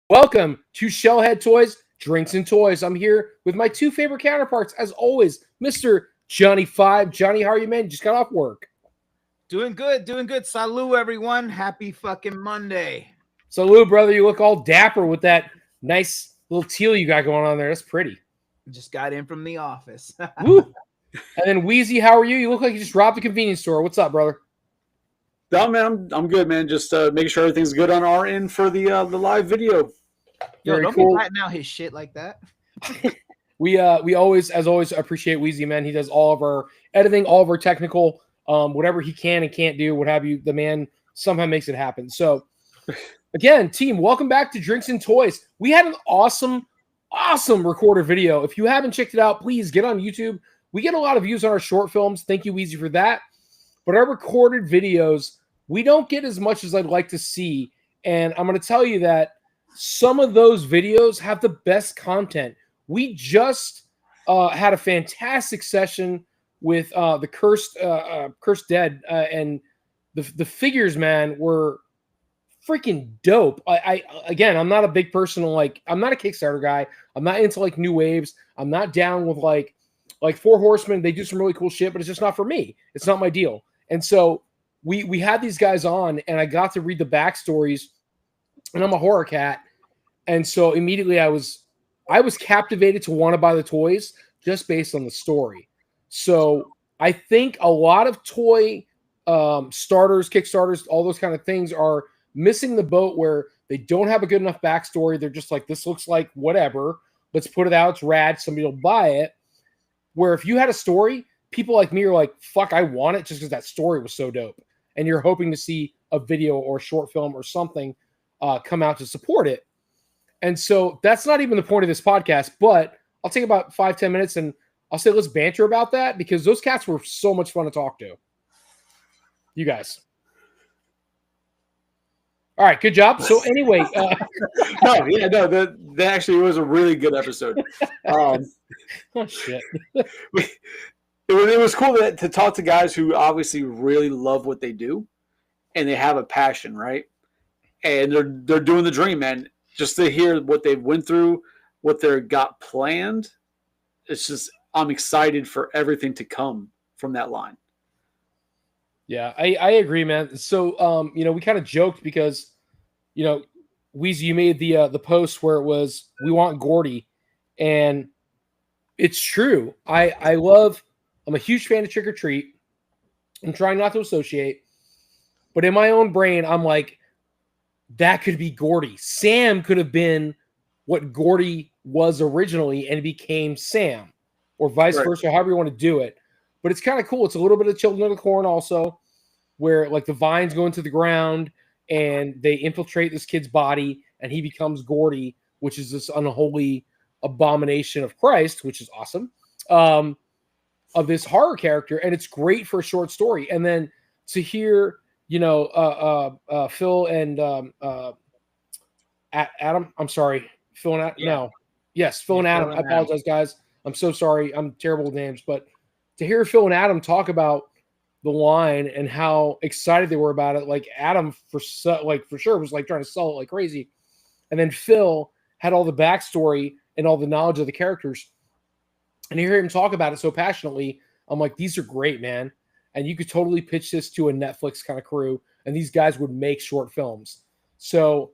Welcome to Shellhead Toys, Drinks and Toys. I'm here with my two favorite counterparts, as always, Mr. Johnny Five. Johnny, how are you, man? You just got off work. Doing good. Salut, everyone. Happy fucking Monday. Salute, brother. You look all dapper with that nice little teal you got going on there. That's pretty. Just got in from the office. Woo. And then Wheezy, how are you? You look like you just robbed a convenience store. What's up, brother? No, man, I'm good, man. Just making sure everything's good on our end for the live video. Yo, Very don't cool. be letting out his shit like that. We always, as always, appreciate Wheezy, man. He does all of our editing, all of our technical, whatever he can and can't do, what have you. The man somehow makes it happen. So, again, team, welcome back to Drinks and Toys. We had an awesome recorded video. If you haven't checked it out, please get on YouTube. We get a lot of views on our short films. Thank you, Wheezy, for that. But our recorded videos, we don't get as much as I'd like to see. And I'm going to tell you that some of those videos have the best content. We just had a fantastic session with the Cursed Dead, and the figures, man, were freaking dope. Again, I'm not a big person I'm not a Kickstarter guy. I'm not into like new waves. I'm not down with like Four Horsemen. They do some really cool shit, but it's just not for me. It's not my deal. And so we had these guys on, and I got to read the backstories, and I'm a horror cat. And so immediately I was captivated to want to buy the toys just based on the story. So I think a lot of toy starters, Kickstarters, all those kind of things are missing the boat where they don't have a good enough backstory. They're just like, this looks like whatever. Let's put it out. It's rad. Somebody will buy it. Where if you had a story, people like me are like, fuck, I want it just because that story was so dope. And you're hoping to see a video or a short film or something come out to support it. And so that's not even the point of this podcast, but I'll take about 5-10 minutes and I'll say let's banter about that because those cats were so much fun to talk to. You guys. All right, good job. So anyway. That actually was a really good episode. Oh, shit. It was cool to talk to guys who obviously really love what they do and they have a passion, right? And they're doing the dream, man. Just to hear what they went through, what they got planned, it's just I'm excited for everything to come from that line. Yeah, I agree, man. So we kind of joked because, Weezy, you made the post where it was we want Gordy, and it's true. I'm a huge fan of Trick or Treat. I'm trying not to associate, but in my own brain, I'm like, that could be Gordy. Sam could have been what Gordy was originally and became Sam, or vice versa, however you want to do it. But it's kind of cool. It's a little bit of Children of the Corn also, where like the vines go into the ground and they infiltrate this kid's body and he becomes Gordy, which is this unholy abomination of Christ, which is awesome, of this horror character. And it's great for a short story. And then to hear Phil and Adam. I'm sorry, Phil and Adam. Yeah. No, yes, Phil and Adam. I apologize, guys. I'm so sorry. I'm terrible with names, but to hear Phil and Adam talk about the line and how excited they were about it, like Adam for sure was like trying to sell it like crazy, and then Phil had all the backstory and all the knowledge of the characters, and to hear him talk about it so passionately, I'm like, these are great, man. And you could totally pitch this to a Netflix kind of crew, and these guys would make short films. So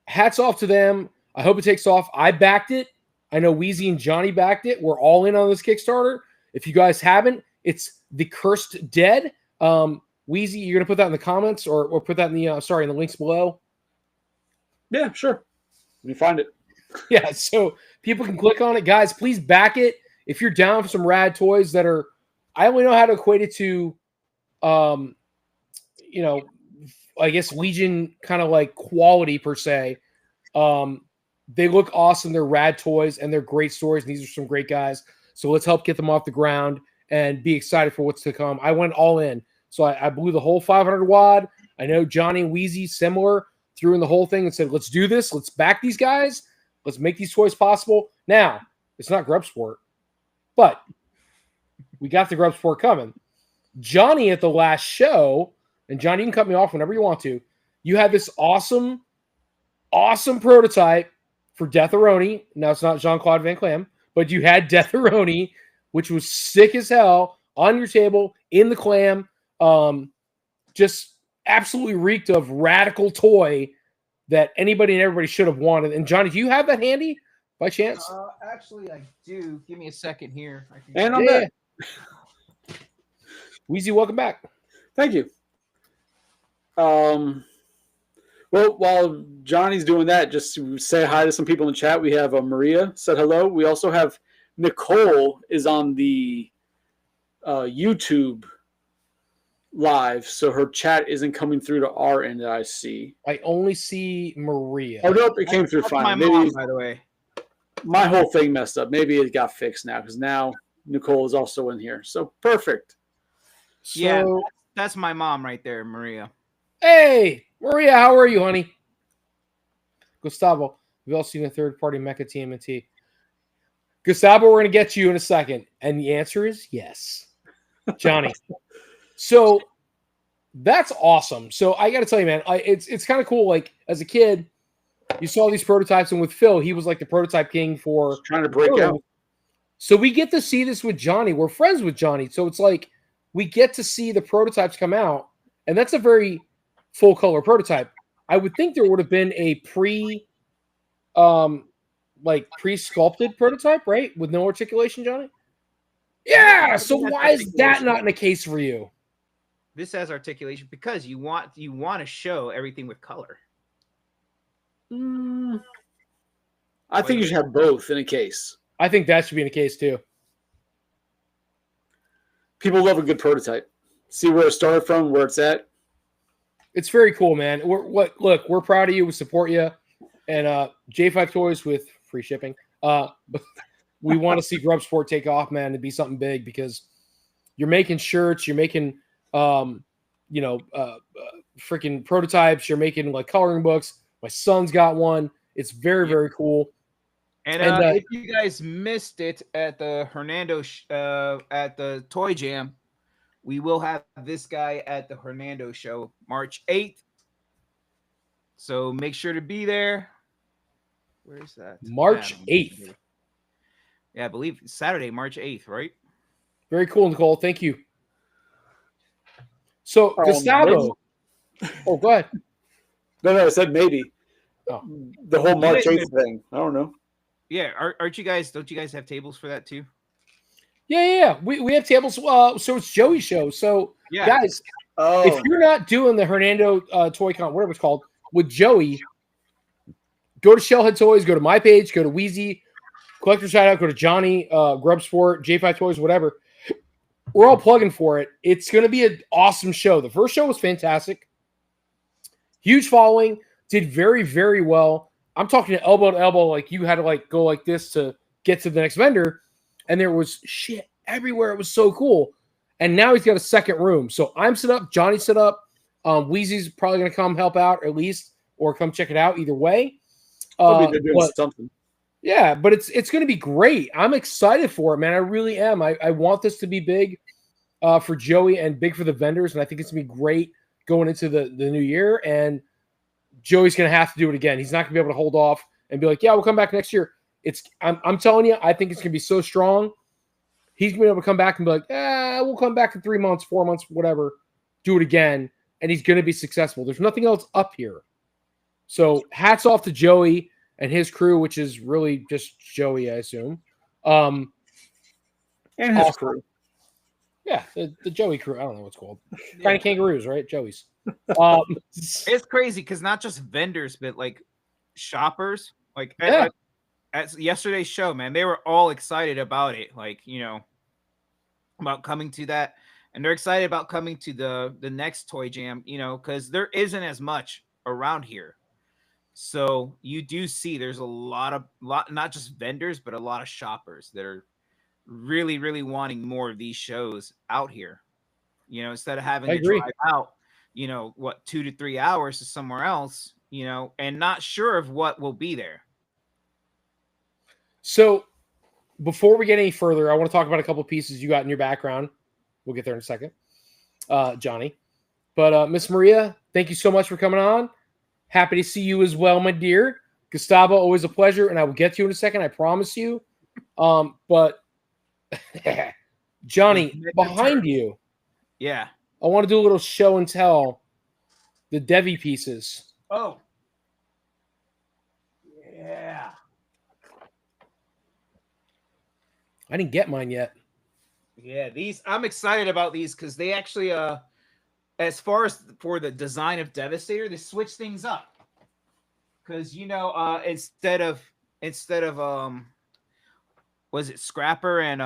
hats off to them. I hope it takes off. I backed it. I know Wheezy and Johnny backed it. We're all in on this Kickstarter. If you guys haven't, it's The Cursed Dead. Wheezy, you're going to put that in the comments or put that in the in the links below? Yeah, sure. Let me find it. Yeah, so people can click on it. Guys, please back it. If you're down for some rad toys that are, I only know how to equate it to I guess Legion kind of like quality per se. They look awesome. They're rad toys and they're great stories. And these are some great guys. So let's help get them off the ground and be excited for what's to come. I went all in. So I blew the whole 500 wad. I know Johnny and Wheezy similar threw in the whole thing and said, let's do this. Let's back these guys. Let's make these toys possible. Now, it's not Grub Sport, but we got the Grub Sport coming. Johnny at the last show, and Johnny, you can cut me off whenever you want to. You had this awesome prototype for Deatheroni. Now it's not Jean-Claude Van Clam, but you had Deatheroni, which was sick as hell on your table in the clam. Just absolutely reeked of radical toy that anybody and everybody should have wanted. And Johnny, do you have that handy by chance? Actually, I do. Give me a second here. And I'm back. Weezy, welcome back. Thank you. Well, while Johnny's doing that, just to say hi to some people in the chat. We have Maria said hello. We also have Nicole is on the YouTube live, so her chat isn't coming through to our end that I see. I only see Maria. Oh, nope, it came through fine. My Maybe mom, by the way. my whole thing messed up. Maybe it got fixed now because now Nicole is also in here. So perfect. So, Yeah, that's my mom right there, Maria. hey, Maria, how are you, honey? Gustavo, we've all seen a third-party Mecha TMNT. Gustavo, we're going to get you in a second. And the answer is yes. Johnny. So that's awesome. So I got to tell you, man, it's kind of cool. Like, as a kid, you saw these prototypes, and with Phil, he was like the prototype king for Just trying to break out. So we get to see this with Johnny. We're friends with Johnny. So it's like we get to see the prototypes come out, and that's a very full color prototype. I would think there would have been a pre-sculpted prototype, right? With no articulation, Johnny? Yeah. So why is that not in the case for you? This has articulation because you want to show everything with color. I think you should have both in a case. I think that should be in the case too. People love a good prototype. See where it started from, where it's at. It's very cool, man. We're proud of you. We support you. And J5 Toys with free shipping. We want to see Grub Sport take off, man, to be something big because you're making shirts, you're making freaking prototypes, you're making like coloring books. My son's got one. It's very, very cool. And if you guys missed it at the Hernando at the Toy Jam, we will have this guy at the Hernando show March 8th. So make sure to be there. Where is that? March 8th. Yeah, I believe Saturday, March 8th, right? Very cool, Nicole. Thank you. So, Gustavo. Oh, go ahead. No, I said maybe. Oh. The whole March 8th thing. I don't know. Yeah, don't you guys have tables for that too? Yeah. We have tables. So it's Joey's show. So, guys, if you're not doing the Hernando Toy Con, whatever it's called, with Joey, go to Shellhead Toys, go to my page, go to Wheezy, Collector Shoutout, go to Johnny, Grub Sport, J5 Toys, whatever. We're all plugging for it. It's going to be an awesome show. The first show was fantastic. Huge following. Did very, very well. I'm talking to elbow, like you had to like go like this to get to the next vendor. And there was shit everywhere. It was so cool. And now he's got a second room. So I'm set up. Johnny's set up. Wheezy's probably going to come help out at least or come check it out either way. They're doing something. Yeah, but it's going to be great. I'm excited for it, man. I really am. I want this to be big for Joey and big for the vendors. And I think it's going to be great going into the new year. And Joey's going to have to do it again. He's not going to be able to hold off and be like, yeah, we'll come back next year. I'm telling you, I think it's going to be so strong. He's going to be able to come back and be like, we'll come back in 3 months, 4 months, whatever. Do it again. And he's going to be successful. There's nothing else up here. So hats off to Joey and his crew, which is really just Joey, I assume. And his crew. Yeah, the Joey crew. I don't know what's called. Kind of kangaroos, right? Joey's. It's crazy because not just vendors, but like shoppers. Like at yesterday's show, man, they were all excited about it. Like, about coming to that. And they're excited about coming to the next Toy Jam, because there isn't as much around here. So you do see there's a lot, not just vendors, but a lot of shoppers that are really, really wanting more of these shows out here. Instead of having to drive out, 2 to 3 hours to somewhere else, and not sure of what will be there. So before we get any further, I want to talk about a couple of pieces you got in your background. We'll get there in a second, Johnny. But Miss Maria, thank you so much for coming on. Happy to see you as well, my dear. Gustavo, always a pleasure, and I will get to you in a second. I promise you. But Johnny, behind you, Yeah. I want to do a little show and tell. The Devi pieces. Oh. Yeah. I didn't get mine yet. Yeah, these I'm excited about these because they actually as far as for the design of Devastator, they switch things up. Because instead of was it Scrapper and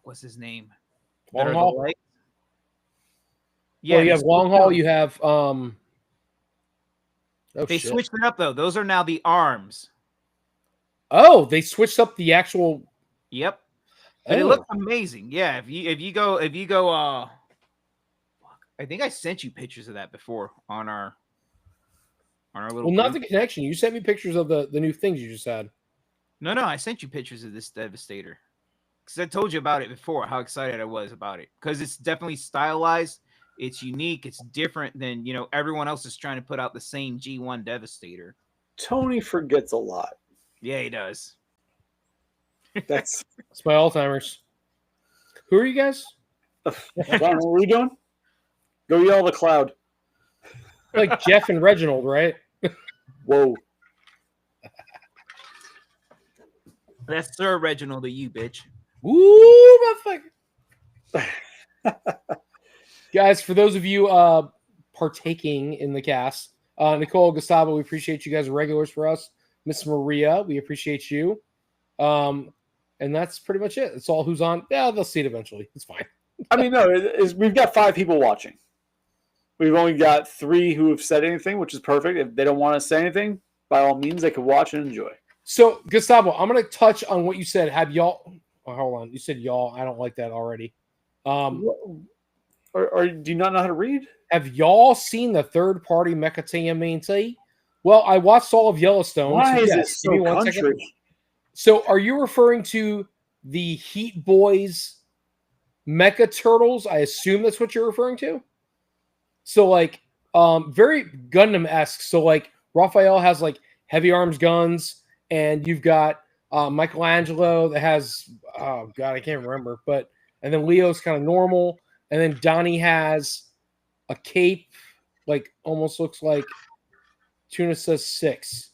what's his name? Long Haul? Yeah, you have Long Haul, you have they switched it up though. Those are now the arms. Oh, they switched up the actual. Yep. But it looks amazing. Yeah, if you go I think I sent you pictures of that before on our little Well, not the connection. You sent me pictures of the new things you just had. No, I sent you pictures of this Devastator. Because I told you about it before, how excited I was about it. Because it's definitely stylized. It's unique. It's different than, everyone else is trying to put out the same G1 Devastator. Tony forgets a lot. Yeah, he does. That's my Alzheimer's. Who are you guys? John, what are we doing? Go yell the cloud. Like Jeff and Reginald, right? Whoa. That's Sir Reginald to you, bitch. Woo, motherfucker. Guys, for those of you partaking in the cast, Nicole, Gustavo, we appreciate you guys, regulars for us. Miss Maria, we appreciate you. And that's pretty much it. It's all who's on. Yeah, they'll see it eventually. It's fine. I mean, no, we've got 5 people watching. We've only got 3 who have said anything, which is perfect. If they don't want to say anything, by all means, they can watch and enjoy. So, Gustavo, I'm going to touch on what you said. Have y'all... Oh, hold on. You said y'all. I don't like that already. Or do you not know how to read? Have y'all seen the third-party Mecha TMNT? Well, I watched all of Yellowstone. Why is it so country? So, are you referring to the Heat Boys Mecha Turtles? I assume that's what you're referring to. So, like, very Gundam-esque. So, like, Raphael has like heavy arms guns, and you've got Michelangelo that has I can't remember, and then Leo's kind of normal, and then Donnie has a cape, like almost looks like Tuna says 6.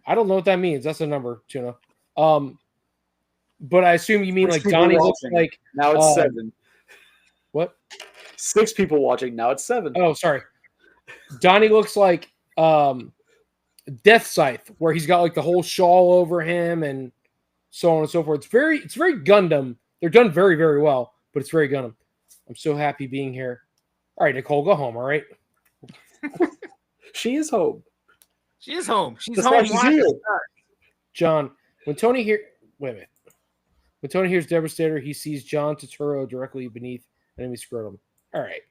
I don't know what that means. That's a number, Tuna. But I assume you mean like Donnie looks like now it's 7. What? 6 people watching. Now it's 7. Oh, sorry. Donnie looks like Death Scythe, where he's got like the whole shawl over him and so on and so forth. It's very Gundam. They're done very, very well, but it's very Gundam. I'm so happy being here. All right, Nicole, go home. All right. She is home. She is home. She's That's home. why she's here. John, when Tony hears Devastator, he sees John Turturro directly beneath enemy scrotum. All right.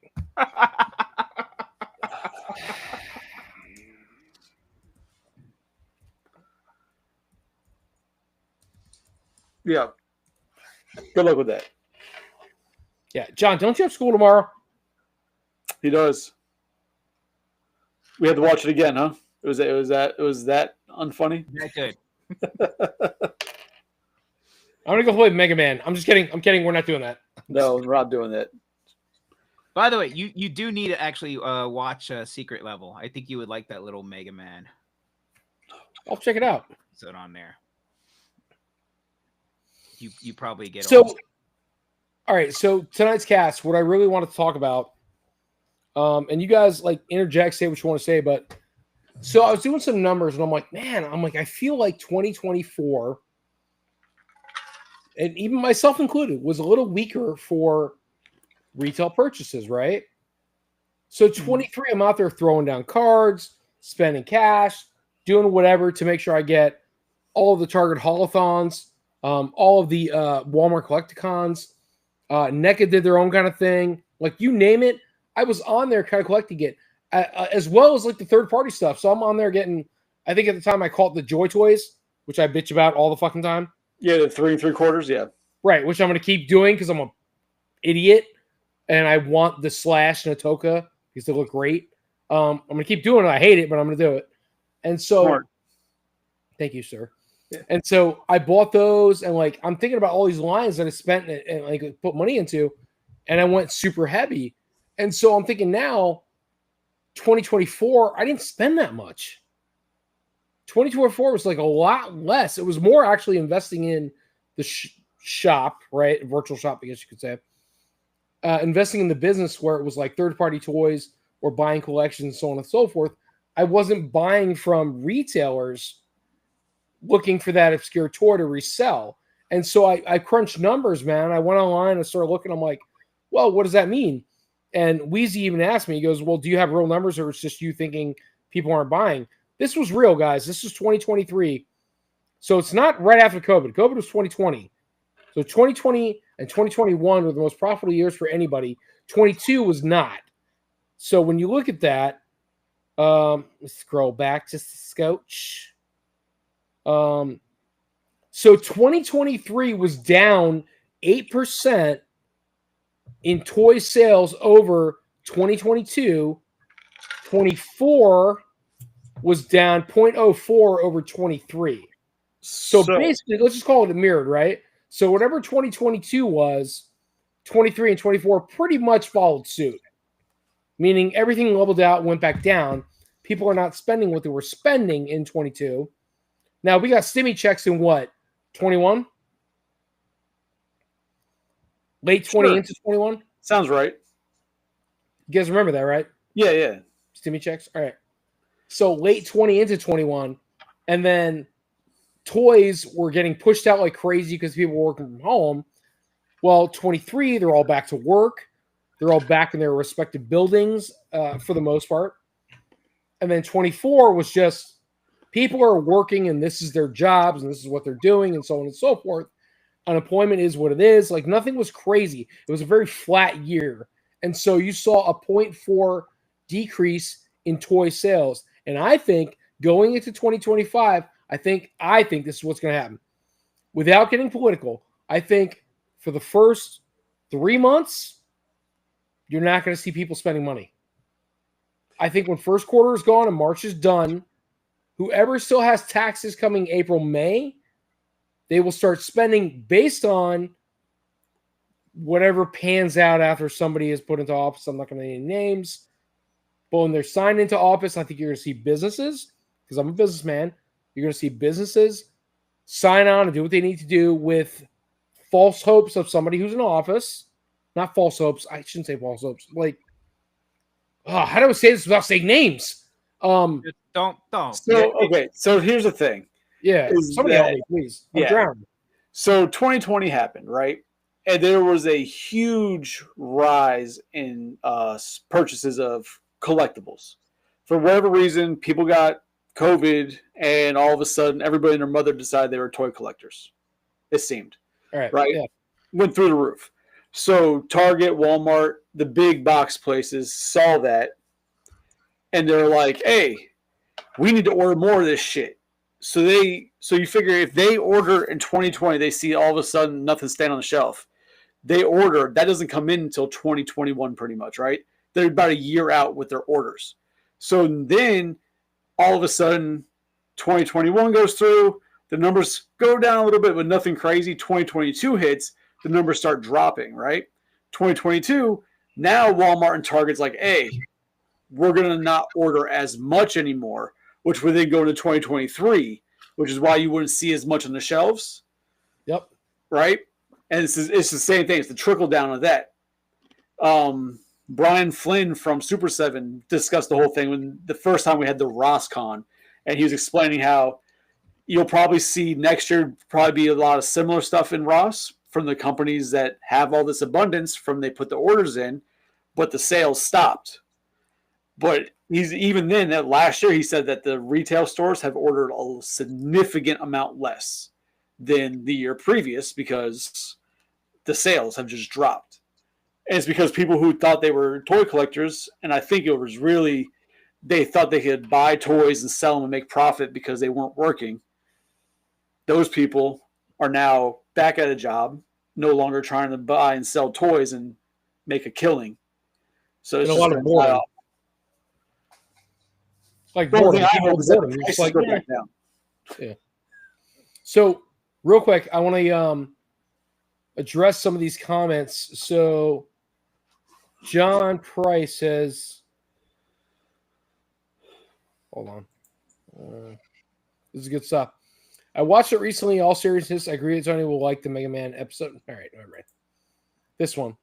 Yeah. Good luck with that. Yeah, John, don't you have school tomorrow? He does. We had to watch it again, huh? It was that unfunny. That good. I'm gonna go play Mega Man. I'm just kidding. I'm kidding. We're not doing that. No, we're not doing that. By the way, you do need to actually watch Secret Level. I think you would like that little Mega Man. I'll check it out. Episode on there. You probably get so. All right, so tonight's cast, what I really want to talk about, and you guys like interject, say what you want to say, but so I was doing some numbers and I'm like, I feel like 2024, and even myself included, was a little weaker for retail purchases, right? So 23, I'm out there throwing down cards, spending cash, doing whatever to make sure I get all of the Target holothons, all of the Walmart Collecticons. NECA did their own kind of thing. Like, you name it, I was on there kind of collecting it, as well as like the third-party stuff. So I'm on there getting, I think at the time I called it the Joy Toys, which I bitch about all the fucking time. Yeah, the 3 3/4, yeah. Right, which I'm going to keep doing because I'm an idiot, and I want the Slash Natoka because they look great. I'm going to keep doing it. I hate it, but I'm going to do it. And so Smart. Thank you, sir. Yeah. And so I bought those, and like I'm thinking about all these lines that I spent and like put money into, and I went super heavy. And so I'm thinking now, 2024, I didn't spend that much. 2024 was like a lot less. It was more actually investing in the shop, right? Virtual shop, I guess you could say. Investing in the business where it was like third-party toys or buying collections, so on and so forth. I wasn't buying from retailers looking for that obscure toy to resell. And so I crunched numbers, man. I went online and started looking. I'm like, well, what does that mean? And Wheezy even asked me, he goes, well, do you have real numbers or it's just you thinking people aren't buying? This was real, guys. This is 2023. So it's not right after COVID. COVID was 2020. So 2020 and 2021 were the most profitable years for anybody. 22 was not. So when you look at that, let's scroll back just a scotch. So 2023 was down 8% in toy sales over 2022. 24 was down 0.04 over 23. So basically, let's just call it a mirrored, right? So whatever 2022 was, 23 and 24 pretty much followed suit, meaning everything leveled out, went back down. People are not spending what they were spending in 22. Now, we got stimmy checks in what? 21? Late 20 into 21? Sounds right. You guys remember that, right? Yeah, yeah. Stimmy checks? All right. So late 20 into 21. And then toys were getting pushed out like crazy because people were working from home. Well, 23, they're all back to work. They're all back in their respective buildings for the most part. And then 24 was just people are working and this is their jobs and this is what they're doing and so on and so forth. Unemployment is what it is. Like nothing was crazy. It was a very flat year. And so you saw a 0.4 decrease in toy sales. And I think going into 2025, I think this is what's going to happen. Without getting political, I think for the first 3 months, you're not going to see people spending money. I think when first quarter is gone and March is done, whoever still has taxes coming April, May, they will start spending based on whatever pans out after somebody is put into office. I'm not going to name names. But when they're signed into office, I think you're going to see businesses, because I'm a businessman, you're going to see businesses sign on and do what they need to do with false hopes of somebody who's in office. Not false hopes. I shouldn't say false hopes. Like, how do I say this without saying names? Just don't. So, okay, so here's the thing. Yeah, somebody help me, please. I'm drowning. So 2020 happened, right? And there was a huge rise in purchases of collectibles. For whatever reason, people got COVID, and all of a sudden, everybody and their mother decided they were toy collectors. It seemed. All right? Right? Yeah. Went through the roof. So Target, Walmart, the big box places saw that, and they're like, hey, we need to order more of this shit. So you figure if they order in 2020, they see all of a sudden nothing staying on the shelf. They order, that doesn't come in until 2021 pretty much, right? They're about a year out with their orders. So then all of a sudden 2021 goes through, the numbers go down a little bit, but nothing crazy. 2022 hits, the numbers start dropping, right? 2022, now Walmart and Target's like, hey, we're going to not order as much anymore, which would then go into 2023, which is why you wouldn't see as much on the shelves. Yep. Right? And it's the same thing. It's the trickle down of that. Brian Flynn from Super 7 discussed the whole thing when the first time we had the RossCon, and he was explaining how you'll probably see next year probably be a lot of similar stuff in Ross from the companies that have all this abundance from they put the orders in, but the sales stopped. But even then, that last year, he said that the retail stores have ordered a significant amount less than the year previous because the sales have just dropped. And it's because people who thought they were toy collectors, and I think it was really, they thought they could buy toys and sell them and make profit because they weren't working. Those people are now back at a job, no longer trying to buy and sell toys and make a killing. So it's a lot of boredom. Like boredom. It's like, back down. Yeah. So real quick, I want to address some of these comments. So John Price says, hold on. This is good stuff. I watched it recently. In all seriousness, I agree that Tony will like the Mega Man episode. All right, never mind. This one.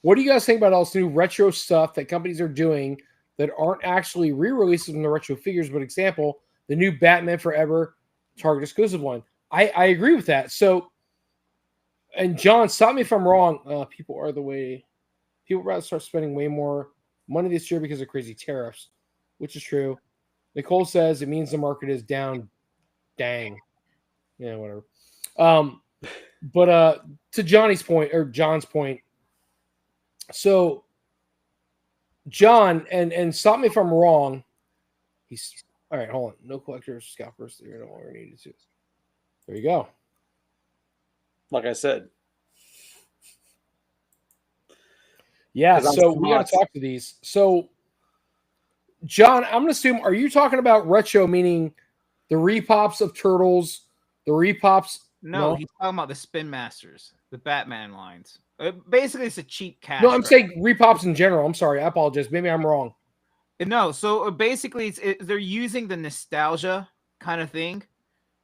What do you guys think about all this new retro stuff that companies are doing that aren't actually re-releases from the retro figures? But example, the new Batman Forever Target exclusive one. I agree with that. So, and John, stop me if I'm wrong. People are the way. People rather start spending way more money this year because of crazy tariffs, which is true. Nicole says it means the market is down. Dang. Yeah, whatever. But to John's point. So, John, and stop me if I'm wrong. He's all right. Hold on. No collectors, scalpers. They're no longer needed to. There you go. Like I said. Yeah. So we got to talk to these. So, John, I'm going to assume. Are you talking about retro, meaning the repops of Turtles, the repops? No, he's talking about the Spin Masters, the Batman lines. Basically, it's a cheap cash. No, I'm saying repops in general. I'm sorry. I apologize. Maybe I'm wrong. No, so basically, they're using the nostalgia kind of thing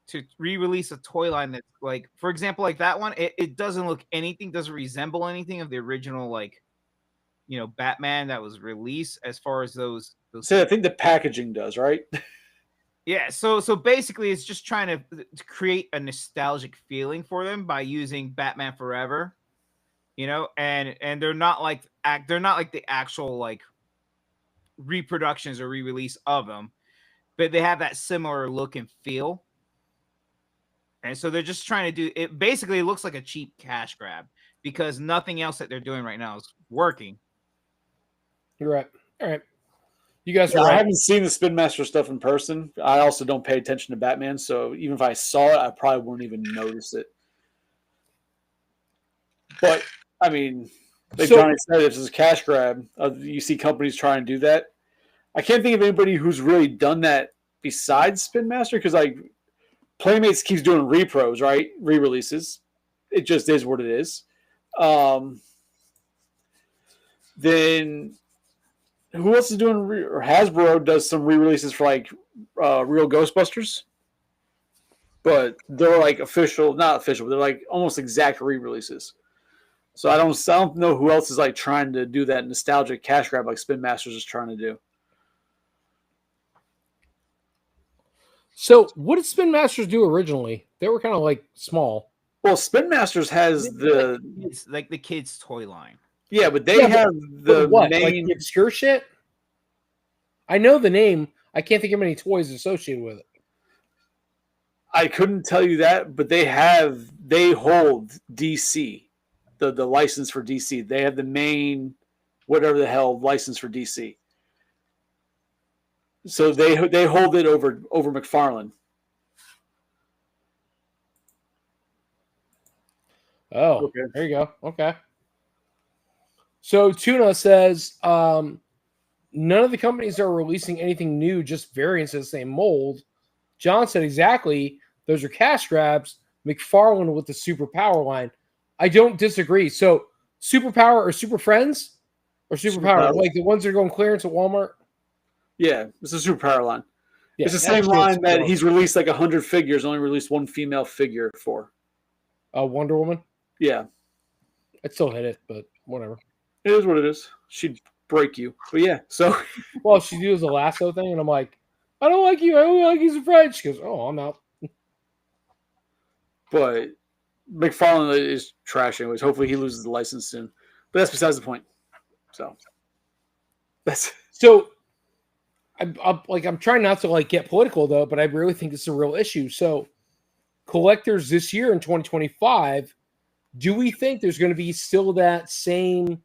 to re-release a toy line that's like, for example, like that one. It doesn't look anything, doesn't resemble anything of the original, like, Batman that was released. As far as those. So I think the packaging does, right? Yeah, so basically it's just trying to create a nostalgic feeling for them by using Batman Forever, and they're not like the actual like reproductions or re-release of them, but they have that similar look and feel. And so they're just trying to do it. Basically, it looks like a cheap cash grab because nothing else that they're doing right now is working. You're right. All right. You guys are I right. haven't seen the Spin Master stuff in person. I also don't pay attention to Batman, so even if I saw it, I probably wouldn't even notice it. But, I mean, like Johnny said, if it's a cash grab, you see companies trying to do that. I can't think of anybody who's really done that besides Spin Master, because, like, Playmates keeps doing repros, right? Re-releases. It just is what it is. Then... who else is doing? Or Hasbro does some re-releases for like real Ghostbusters, but they're like not official. But they're like almost exact re-releases. So I don't know who else is like trying to do that nostalgic cash grab like Spin Masters is trying to do. So what did Spin Masters do originally? They were kind of like small. Well, Spin Masters has the kids' toy line. Yeah, but they have the what? main Like the obscure shit. I know the name. I can't think of any toys associated with it. I couldn't tell you that, but they hold DC, the license for DC. They have the main, whatever the hell, license for DC. So they hold it over McFarlane. Oh, okay. There you go. Okay. So Tuna says none of the companies are releasing anything new, just variants of the same mold. John said exactly. Those are cash grabs. McFarlane with the Super Power line. I don't disagree. So Super Power or Super Friends or Super Power, like the ones that are going clearance at Walmart? Yeah, it's a Super Power line. Yeah, it's the same line that he's released like 100 figures, only released one female figure for. Wonder Woman? Yeah. I'd still hit it, but whatever. It is what it is. She'd break you. But yeah, so. Well, she does a lasso thing, and I'm like, I don't like you. I only like you some friends. She goes, oh, I'm out. But McFarlane is trash anyways. Hopefully he loses the license soon. But that's besides the point. So. I'm trying not to like get political though, but I really think this is a real issue. So collectors this year in 2025, do we think there's going to be still that same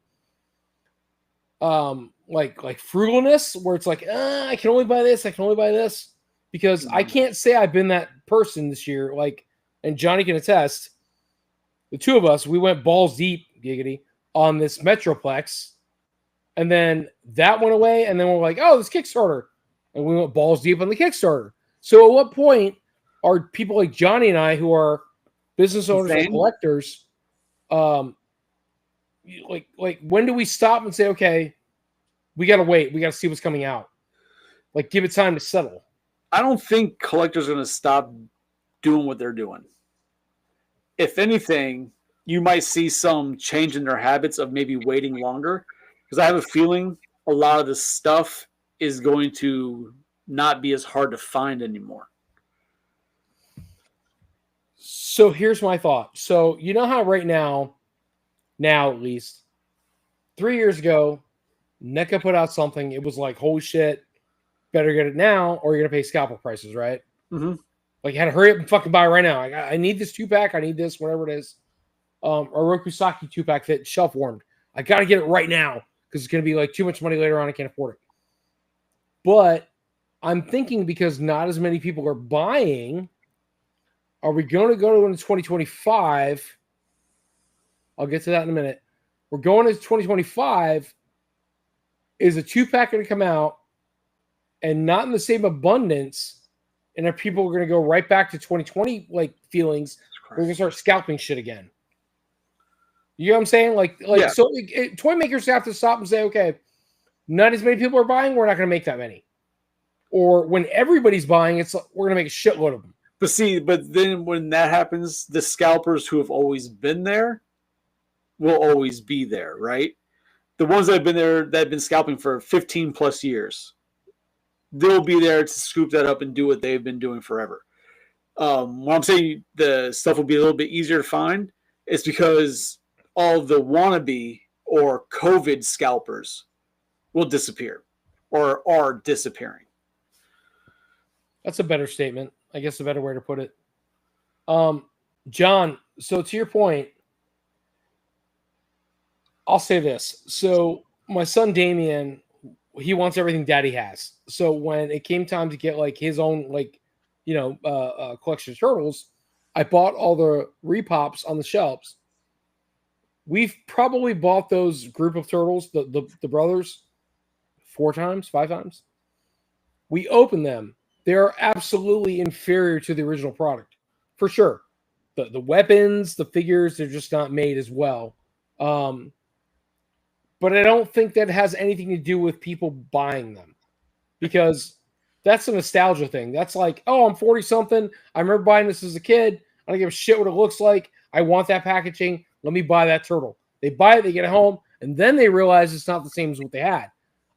like frugalness where it's like, I can only buy this, I can only buy this? Because I can't say I've been that person this year. Like, and Johnny can attest, the two of us, we went balls deep, giggity, on this Metroplex. And then that went away, and then we're like, oh, this Kickstarter. And we went balls deep on the Kickstarter. So at what point are people like Johnny and I who are business owners and collectors. Like when do we stop and say, okay, we got to wait. We got to see what's coming out. Like, give it time to settle. I don't think collectors are going to stop doing what they're doing. If anything, you might see some change in their habits of maybe waiting longer, because I have a feeling a lot of this stuff is going to not be as hard to find anymore. So here's my thought. So you know how right now at least 3 years ago, NECA put out something. It was like, holy shit, better get it now or you're going to pay scalper prices, right? Mm-hmm. Like, you had to hurry up and fucking buy it right now. I need this 2-pack. I need this, whatever it is. Or Rokusaki 2-pack that shelf warmed. I got to get it right now because it's going to be like too much money later on. I can't afford it. But I'm thinking because not as many people are buying, are we going to go into 2025? I'll get to that in a minute. We're going into 2025. Is a 2-pack going to come out and not in the same abundance? And are people going to go right back to 2020 like feelings? We're going to start scalping shit again. You know what I'm saying? Yeah. So toy makers have to stop and say, okay, not as many people are buying. We're not going to make that many. Or when everybody's buying, it's we're going to make a shitload of them. But then when that happens, the scalpers who have always been there will always be there, right? The ones that have been there, that have been scalping for 15 plus years, they'll be there to scoop that up and do what they've been doing forever. When I'm saying the stuff will be a little bit easier to find, it's because all the wannabe or COVID scalpers will disappear or are disappearing. That's a better statement. I guess a better way to put it. John, so to your point, I'll say this. So my son Damien, he wants everything daddy has. So when it came time to get like his own, like, collection of turtles, I bought all the repops on the shelves. We've probably bought those group of turtles, the brothers, 4 times, 5 times. We open them. They're absolutely inferior to the original product, for sure. The weapons, the figures, they're just not made as well. But I don't think that has anything to do with people buying them, because that's a nostalgia thing. That's like, oh, I'm 40-something. I remember buying this as a kid. I don't give a shit what it looks like. I want that packaging. Let me buy that turtle. They buy it, they get it home, and then they realize it's not the same as what they had.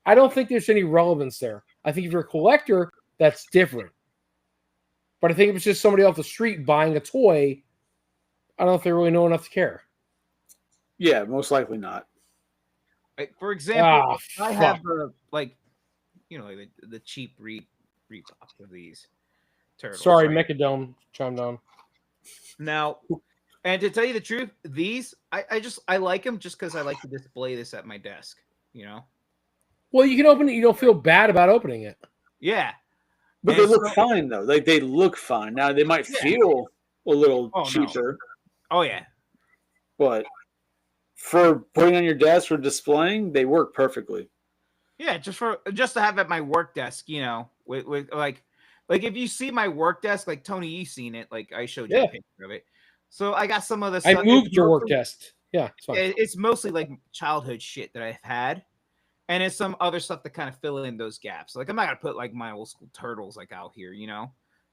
I don't think there's any relevance there. I think if you're a collector, that's different. But I think if it's just somebody off the street buying a toy, I don't know if they really know enough to care. Yeah, most likely not. Like, for example, I have the cheap repop of these turtles. Sorry, right? Mechadome chimed on. Now, and to tell you the truth, these I like them just because I like to display this at my desk. Well, you can open it. You don't feel bad about opening it. Yeah. But they look fine, though. Like, they look fine. Now, they might feel a little cheaper. No. Oh, yeah. But for putting on your desk or displaying, they work perfectly. Yeah, just to have at my work desk, with like if you see my work desk, like Tony, you've seen it. Like, I showed you a picture of it. So I got some of the stuff. I moved your work desk. Yeah, it's mostly like childhood shit that I've had. And it's some other stuff to kind of fill in those gaps. Like, I'm not gonna put like my old school turtles like out here,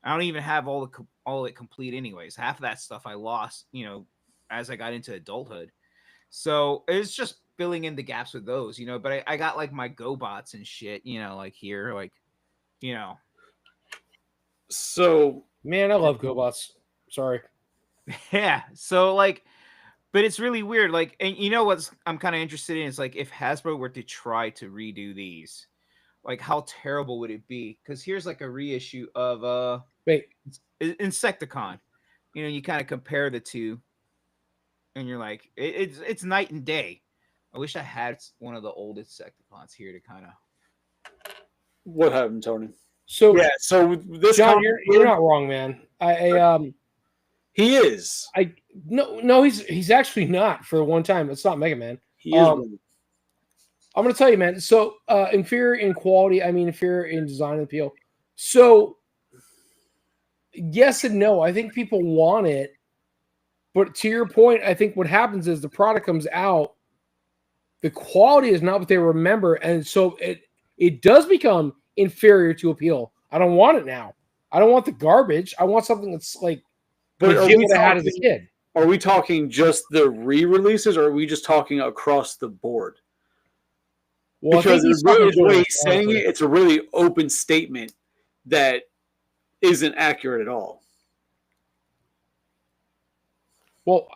I don't even have all it complete anyways. Half of that stuff I lost, as I got into adulthood. So it's just filling in the gaps with those, But I got like my GoBots and shit, like here, like, So, man, I love GoBots. Sorry. Yeah. So like. But it's really weird. Like, and what's I'm kind of interested in is like if Hasbro were to try to redo these, like how terrible would it be? Because here's like a reissue of Insecticon. You kind of compare the two, and you're like, it's night and day. I wish I had one of the old Insecticons here to kind of. What happened, Tony? So so this John, you're not wrong, man. He is. No, he's actually not for one time. It's not Mega Man. He is. I'm going to tell you, man. So inferior in quality, I mean inferior in design and appeal. So yes and no. I think people want it, but to your point, I think what happens is the product comes out, the quality is not what they remember, and so it does become inferior to appeal. I don't want it now. I don't want the garbage. I want something that's like But legit what I had as a kid. Are we talking just the re-releases, or are we just talking across the board? Well, Because the way he's saying honestly. it's a really open statement that isn't accurate at all. Well,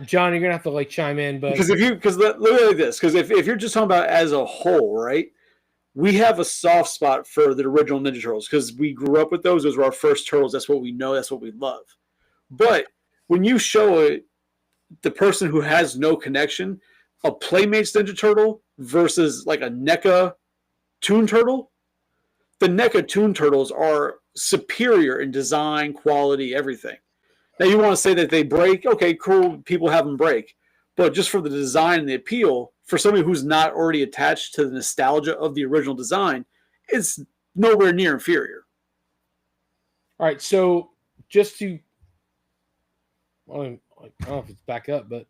John, you're gonna have to like chime in, but Because look at it like this, because if you're just talking about it as a whole, right? We have a soft spot for the original Ninja Turtles because we grew up with those. Those were our first Turtles. That's what we know. That's what we love. But when you show it, the person who has no connection, a Playmates Ninja Turtle versus like a NECA Toon Turtle, the NECA Toon Turtles are superior in design, quality, everything. Now you want to say that they break? Okay, cool. People have them break. But just for the design and the appeal, for somebody who's not already attached to the nostalgia of the original design, it's nowhere near inferior. all right. So just to, I don't know if it's back up, but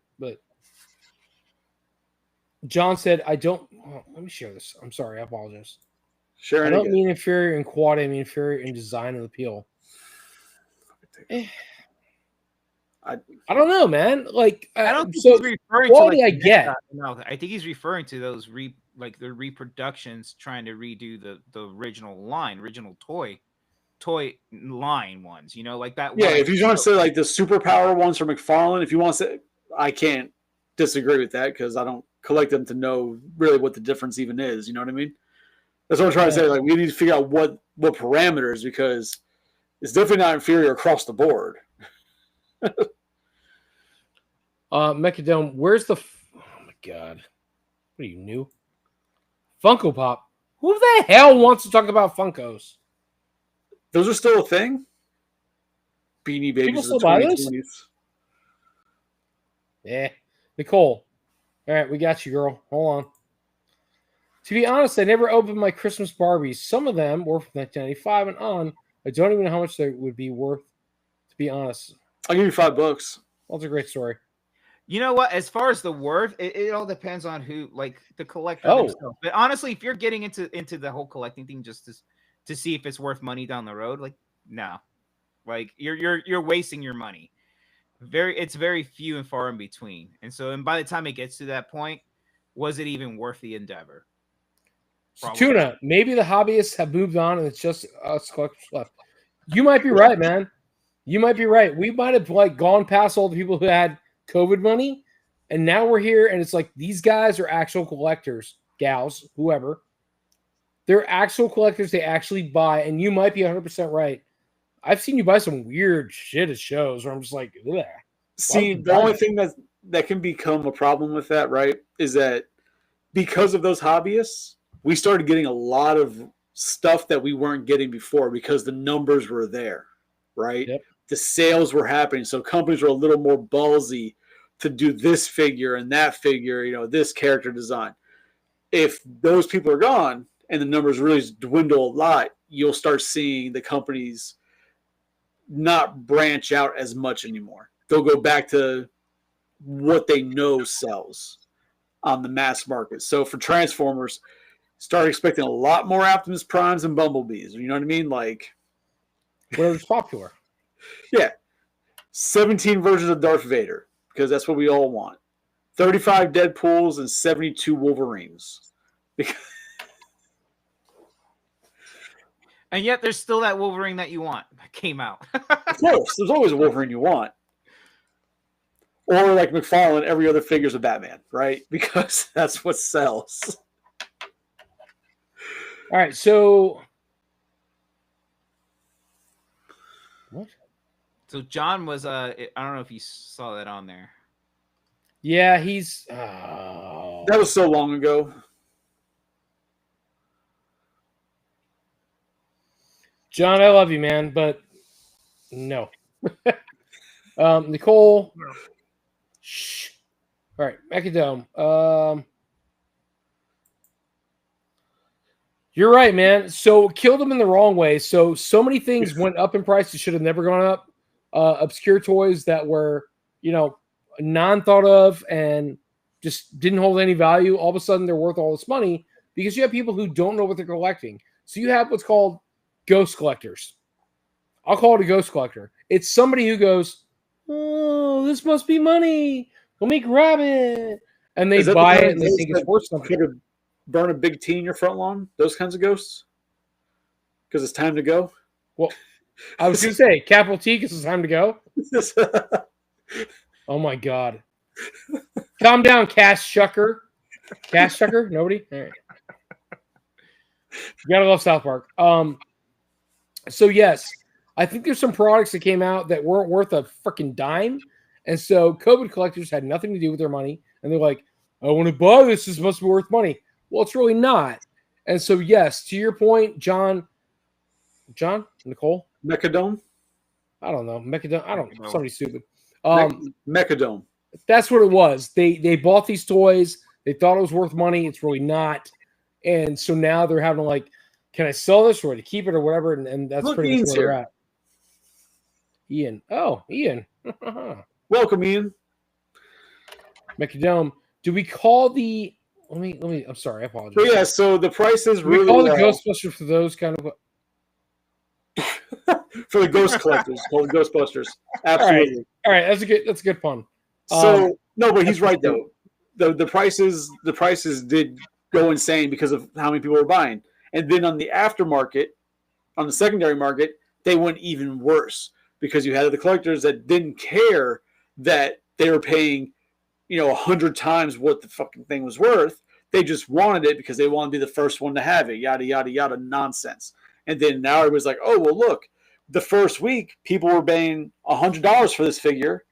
John said, "I don't." Oh, let me share this. I'm sorry. I apologize. Sure. I don't mean inferior in quality. I mean inferior in design and appeal. I don't know, man. Like I don't think so he's referring quality. to like I get. no, I think he's referring to those the reproductions trying to redo the original line, original toy line ones. You know, like that. Yeah, if you want to say like the superpower ones from McFarlane, if you want to say, I can't disagree with that because I don't collect them to know really what the difference even is. You know what I mean? That's what I'm trying to say. Like we need to figure out what parameters because it's definitely not inferior across the board. Mechadome, where's the? Oh my god, what are you new? Funko Pop. Who the hell wants to talk about Funkos? Those are still a thing. Beanie Babies. People still buy those? Yeah, Nicole. All right, we got you, girl. Hold on. To be honest, I never opened my Christmas Barbies. Some of them were from 1995 and on. I don't even know how much they would be worth. To be honest, I'll give you $5. Well, that's a great story. You know what? As far as the worth, it all depends on who, like the collector themselves. But honestly, if you're getting into the whole collecting thing just to see if it's worth money down the road, like no, like you're wasting your money. It's very few and far in between. And by the time it gets to that point, was it even worth the endeavor? So, Tuna, maybe the hobbyists have moved on and it's just us collectors left. You might be right, man. You might be right. We might have like gone past all the people who had COVID money, and now we're here, and it's like these guys are actual collectors, gals, whoever. They're actual collectors. They actually buy, and you might be 100% right. I've seen you buy some weird shit at shows where I'm just like, ugh. See, the only thing that can become a problem with that, right, is that because of those hobbyists, we started getting a lot of stuff that we weren't getting before because the numbers were there, right? Yep. The sales were happening, so companies were a little more ballsy to do this figure and that figure, this character design. If those people are gone and the numbers really dwindle a lot, you'll start seeing the companies not branch out as much anymore. They'll go back to what they know sells on the mass market. So for Transformers, start expecting a lot more Optimus Primes and Bumblebees. You know what I mean? Like, whatever's popular. Yeah. 17 versions of Darth Vader, because that's what we all want. 35 Deadpools and 72 Wolverines. And yet there's still that Wolverine that you want that came out. Of course. There's always a Wolverine you want. Or like McFarlane, every other figure's a Batman, right? Because that's what sells. All right, so what? So John was I don't know if you saw that on there. Yeah, he's that was so long ago. John, I love you, man, but no. Nicole. Shh. All right, Mechadome. You're right, man. So killed them in the wrong way. So many things went up in price that should have never gone up. Obscure toys that were, non thought of and just didn't hold any value. All of a sudden, they're worth all this money because you have people who don't know what they're collecting. So you have what's called ghost collectors. I'll call it a ghost collector. It's somebody who goes, "Oh, this must be money. Let me grab it," and they buy it and they think it's worth something. Burn a big tea in your front lawn, those kinds of ghosts, because it's time to go. Well, I was going to say capital T because it's time to go. Oh my God! Calm down, Cash Shucker. Cash Shucker? Nobody. All right. You gotta love South Park. So yes, I think there's some products that came out that weren't worth a freaking dime, and so COVID collectors had nothing to do with their money, and they're like, "I want to buy this. This must be worth money." Well, it's really not. And so, yes, to your point, John, Nicole? Mechadome? I don't know. Mechadome? I don't know. Somebody stupid. Mechadome. That's what it was. They bought these toys. They thought it was worth money. It's really not. And so now they're having like, can I sell this or to keep it or whatever? And that's pretty much where they're at. Ian. Oh, Ian. Welcome, Ian. Mechadome. Do we call the... Let me. I'm sorry. I apologize. So yeah. So the price is really. We call the Ghostbusters for those kind of. For the ghost collectors, called Ghostbusters. Absolutely. All right. That's a good pun. So no, but he's right though. The prices did go insane because of how many people were buying, and then on the aftermarket, on the secondary market, they went even worse because you had the collectors that didn't care that they were paying, 100 times what the fucking thing was worth. They just wanted it because they wanted to be the first one to have it. Yada yada yada nonsense. And then now it was like, oh well, look, the first week people were paying $100 for this figure,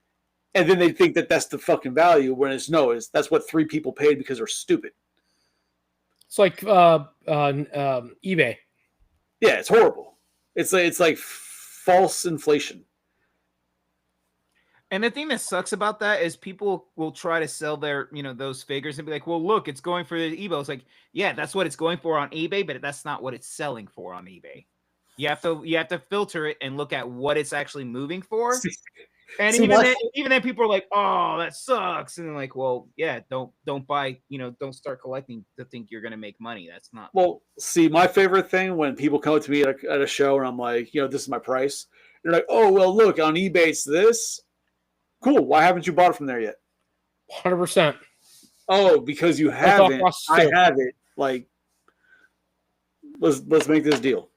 and then they think that that's the fucking value. When that's what 3 people paid because they're stupid. It's like eBay. Yeah, it's horrible. It's like false inflation. And the thing that sucks about that is people will try to sell their, those figures and be like, well, look, it's going for the eBay. It's like, yeah, that's what it's going for on eBay, but that's not what it's selling for on eBay. You have to filter it and look at what it's actually moving for. And even then people are like, oh, that sucks. And they're like, well, yeah, don't buy, don't start collecting to think you're going to make money. That's not. Well, see, my favorite thing when people come up to me at a show and I'm like, this is my price. They're like, oh, well, look, on eBay it's this. Cool. Why haven't you bought it from there yet? 100%. Oh, because you haven't. I have it. Like, let's make this deal.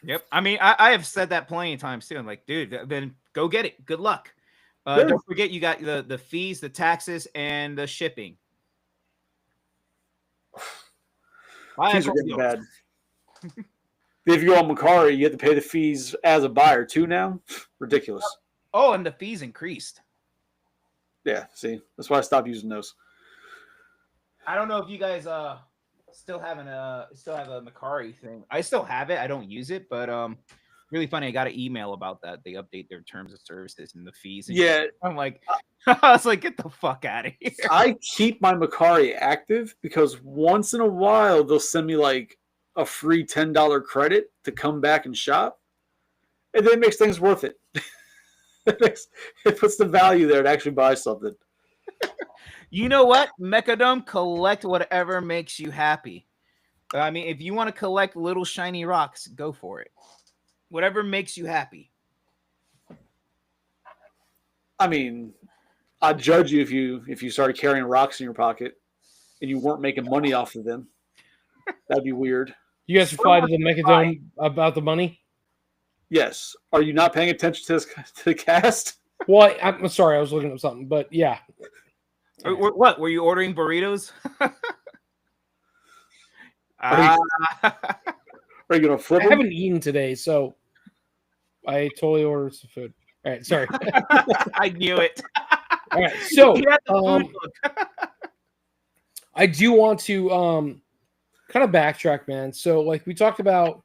Yep. I mean, I have said that plenty of times too. I'm like, dude, then go get it. Good luck. Don't forget you got the fees, the taxes, and the shipping. Fees are getting bad. If you go on Mercari, you have to pay the fees as a buyer too now. Ridiculous. Oh, and the fees increased. Yeah, see, that's why I stopped using those. I don't know if you guys still have a Mercari thing. I still have it. I don't use it, but really funny. I got an email about that. They update their terms of services and the fees. And yeah, I'm like, I was like, get the fuck out of here. I keep my Mercari active because once in a while they'll send me like a free $10 credit to come back and shop, and then it makes things worth it. It puts the value there to actually buy something. You know what? Mechadome, collect whatever makes you happy. I mean, if you want to collect little shiny rocks, go for it. Whatever makes you happy. I mean, I'd judge you if you started carrying rocks in your pocket and you weren't making money off of them. That'd be weird. You guys reply to the Mechadome about the money? Yes. Are you not paying attention to the cast? Well, I'm sorry. I was looking at something, but yeah. What? Were you ordering burritos? Are you going to flip them? I haven't eaten today, so I totally ordered some food. All right, sorry. I knew it. All right, so I do want to kind of backtrack, man. So, like, we talked about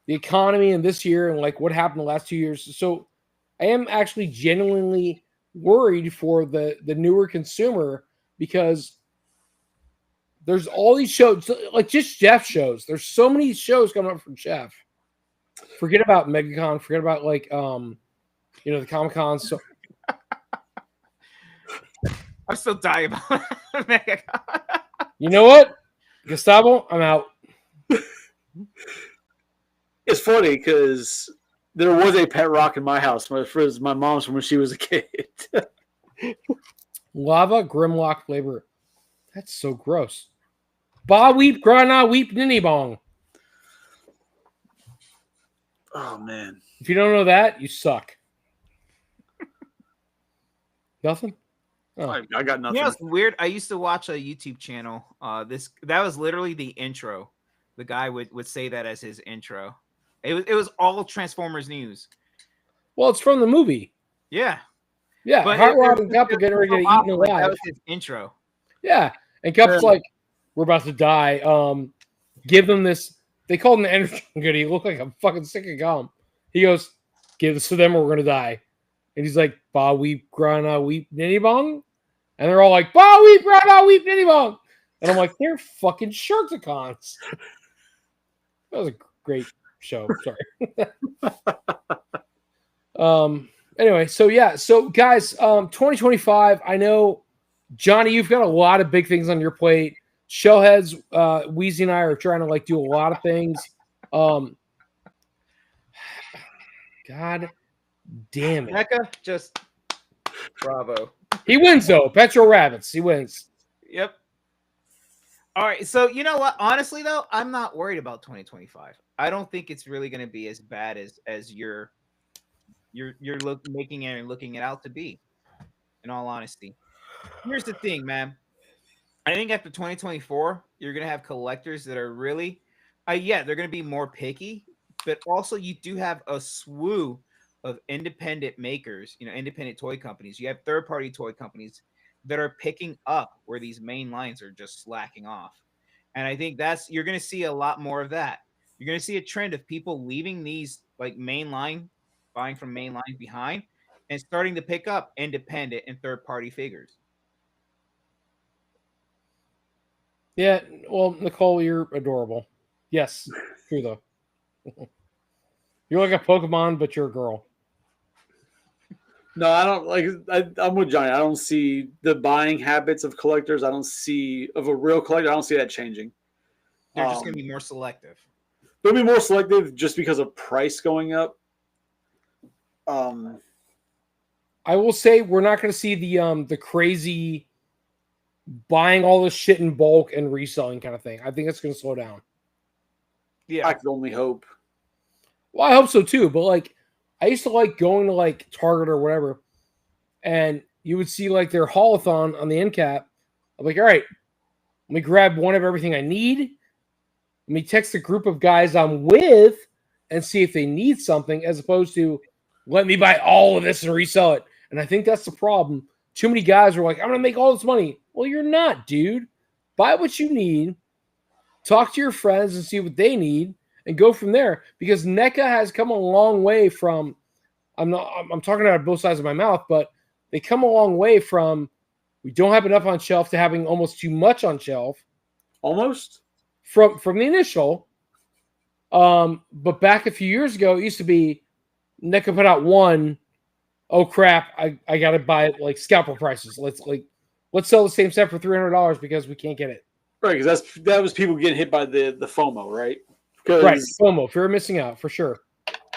the economy and this year and, like, what happened the last 2 years. So I am actually genuinely worried for the newer consumer because There's all these shows, like just Jeff shows. There's so many shows coming up from Jeff. Forget about MegaCon. Forget about like the Comic Con. So I'm still dying about MegaCon. you know what, Gustavo, I'm out. It's funny because there was a pet rock in my house. It was my mom's from when she was a kid. Lava Grimlock flavor. That's so gross. Ba weep, grana weep, ninny bong. Oh man! If you don't know that, you suck. Nothing. Oh. I got nothing. You know, it's weird. I used to watch a YouTube channel. That was literally the intro. The guy would say that as his intro. It was all Transformers news. Well, it's from the movie. Yeah. Yeah. But Hot Rod and Cup are getting ready to get eaten alive. That was his intro. Yeah. And Cup's like, we're about to die. Give them this. They called him the energy good. He looked like a fucking stick of gum. He goes, give this to them or we're gonna die. And he's like, ba weep, grana weep, ninny bong. And they're all like, ba weep, grana weep, ninny bong. And I'm like, they're fucking Sharkticons. That was a great show. Sorry. Anyway, so yeah. So guys, 2025, I know, Johnny, you've got a lot of big things on your plate. Shellheads, Wheezy and I are trying to like do a lot of things. God damn it. Mecca, just bravo. He wins though. Petro Rabbits. He wins. Yep. All right. So you know what? Honestly, though, I'm not worried about 2025. I don't think it's really going to be as bad as you're making it and looking it out to be. In all honesty, here's the thing, man. I think after 2024, you're going to have collectors that are really, they're going to be more picky, but also you do have a slew of independent makers, independent toy companies. You have third-party toy companies that are picking up where these main lines are just slacking off. And I think you're going to see a lot more of that. You're going to see a trend of people leaving these like mainline, buying from mainline behind and starting to pick up independent and third-party figures. Yeah, well, Nicole, you're adorable. Yes, true though. You're like a Pokemon, but you're a girl. No, I don't like. I'm with Johnny. I don't see the buying habits of collectors. I don't see of a real collector. I don't see that changing. They're just going to be more selective. They'll be more selective just because of price going up. I will say we're not going to see the crazy buying all this shit in bulk and reselling kind of thing. I think it's going to slow down. Yeah, I can only hope. Well, I hope so too. But like, I used to like going to like Target or whatever, and you would see like their haulathon on the end cap. I'm like, all right, let me grab one of everything I need. Let me text the group of guys I'm with and see if they need something, as opposed to let me buy all of this and resell it. And I think that's the problem. Too many guys are like, I'm going to make all this money. Well, you're not, dude. Buy what you need. Talk to your friends and see what they need and go from there. Because NECA has come a long way from, I'm talking out of both sides of my mouth, but they come a long way from we don't have enough on shelf to having almost too much on shelf. Almost? From the initial. But back a few years ago, it used to be NECA put out one. Oh crap! I gotta buy it like scalper prices. Let's sell the same set for $300 because we can't get it. Right, because that was people getting hit by the FOMO, right? Right, FOMO, fear of missing out, for sure.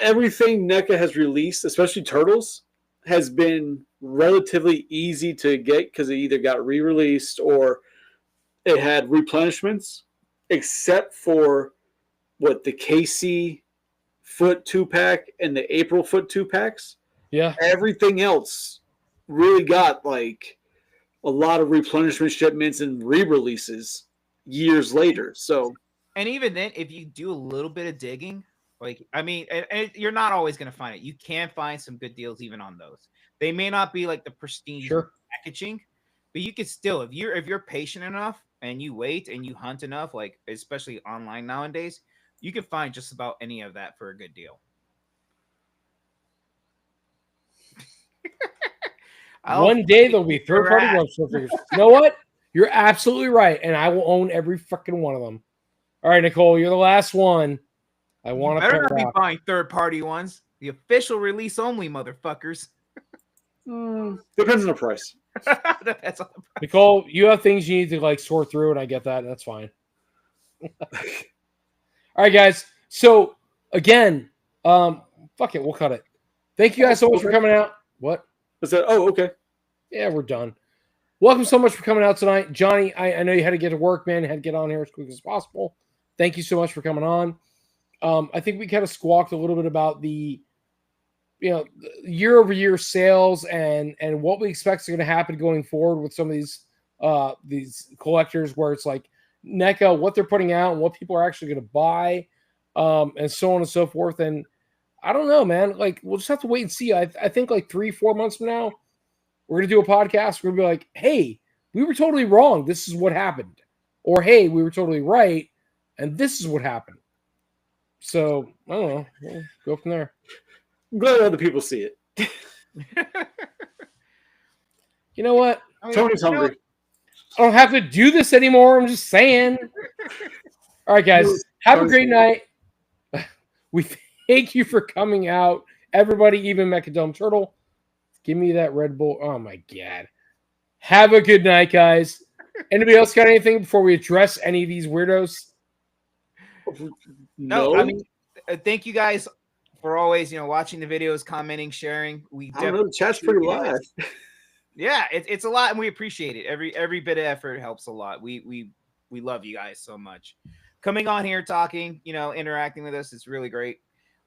Everything NECA has released, especially Turtles, has been relatively easy to get because it either got re-released or it had replenishments, except for the KC foot 2-pack and the April foot 2-packs. Yeah. Everything else really got like a lot of replenishment shipments and re-releases years later. So, and even then, if you do a little bit of digging, and you're not always going to find it. You can find some good deals even on those. They may not be like the prestige packaging, but you could still, if you're patient enough and you wait and you hunt enough, like especially online nowadays, you can find just about any of that for a good deal. One day there'll be third-party website figures. You know what? You're absolutely right, and I will own every fucking one of them. All right, Nicole, you're the last one. I want to better not be buying third-party ones. The official release only, motherfuckers. Depends on the price. Depends on the price. Nicole, you have things you need to like sort through, and I get that. That's fine. All right, guys. So again, fuck it, we'll cut it. Thank you guys so much for coming out. What? Is that? Oh, okay. Yeah, we're done. Welcome so much for coming out tonight. Johnny, I know you had to get to work, man. You had to get on here as quick as possible. Thank you so much for coming on. I think we kind of squawked a little bit about the, year-over-year sales and what we expect is going to happen going forward with some of these collectors, where it's like NECA, what they're putting out and what people are actually going to buy, and so on and so forth. And I don't know, man. Like, we'll just have to wait and see. I think like 3-4 months from now, we're going to do a podcast. We're going to be like, hey, we were totally wrong. This is what happened. Or, hey, we were totally right, and this is what happened. So, I don't know. We'll go from there. I'm glad other people see it. You know what? Tony's hungry. I don't have to do this anymore. I'm just saying. All right, guys. Have a great night. We thank you for coming out. Everybody, even Mechadome Turtle. Give me that Red Bull. Oh, my God. Have a good night, guys. Anybody else got anything before we address any of these weirdos? No, I mean, thank you guys for always, watching the videos, commenting, sharing. I don't know, the chat's pretty live. Yeah, it's a lot, and we appreciate it. Every bit of effort helps a lot. We love you guys so much. Coming on here, talking, interacting with us, it's really great.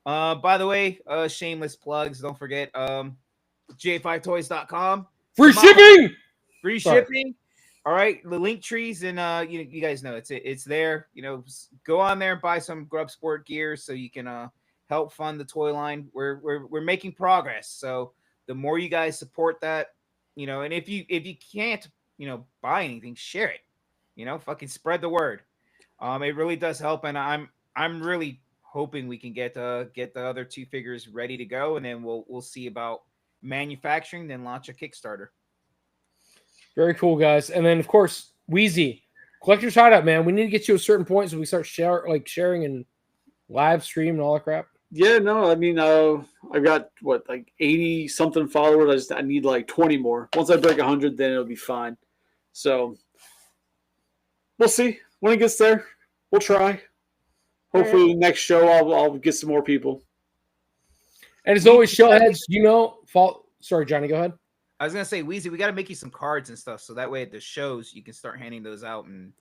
By the way, shameless plugs. Don't forget, j5toys.com. Free shipping. Free shipping. All right, the link trees, and you guys know it's there. Go on there and buy some Grub Sport gear so you can help fund the toy line. We're making progress. So the more you guys support that, and if you can't buy anything, share it. Fucking spread the word. It really does help, and I'm really hoping we can get the other 2 figures ready to go, and then we'll see about manufacturing, then launch a Kickstarter. Very cool, guys. And then, of course, Wheezy, Collector's Hideout, man. We need to get you a certain point so we start sharing and live stream and all that crap. Yeah, no, I mean, I've got, 80-something followers. I need like 20 more. Once I break 100, then it'll be fine. So, we'll see. When it gets there, we'll try. Hopefully, next show, I'll get some more people. And as always, Shellheads, Sorry, Johnny, go ahead. I was gonna say, Weezy, we got to make you some cards and stuff, so that way at the shows you can start handing those out. And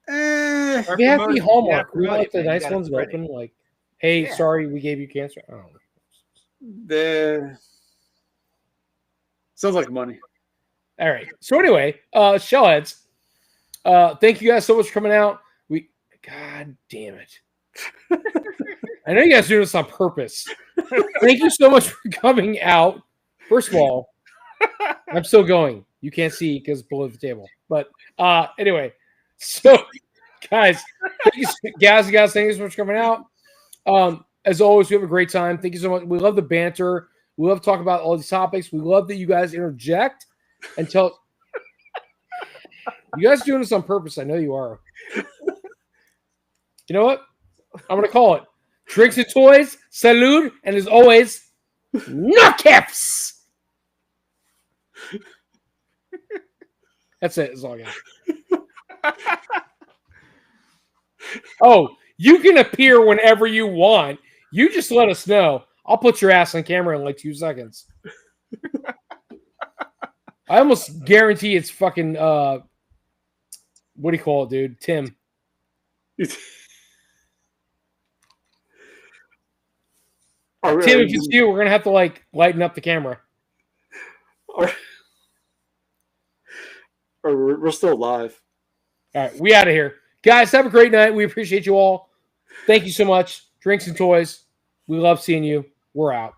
they have to be Hallmark. We want the nice ones open. Like, hey, sorry, we gave you cancer. I don't know. Sounds like money. All right. So anyway, Shellheads, thank you guys so much for coming out. God damn it. I know you guys do this on purpose. Thank you so much for coming out. First of all, I'm still going. You can't see because it's below the table. But anyway, so guys, thank you so much for coming out. As always, we have a great time. Thank you so much. We love the banter. We love talking about all these topics. We love that you guys interject and tell. You guys are doing this on purpose. I know you are. You know what? I'm going to call it Drinks and Toys, Salud, and as always, Knuckcaps. That's it. That's all I got. Oh, you can appear whenever you want. You just let us know. I'll put your ass on camera in like 2 seconds. I almost guarantee it's fucking what do you call it, dude? Tim. Tim, if it's you, we're gonna have to like lighten up the camera. We're still live. All right, we out of here. Guys, have a great night. We appreciate you all. Thank you so much. Drinks and Toys. We love seeing you. We're out.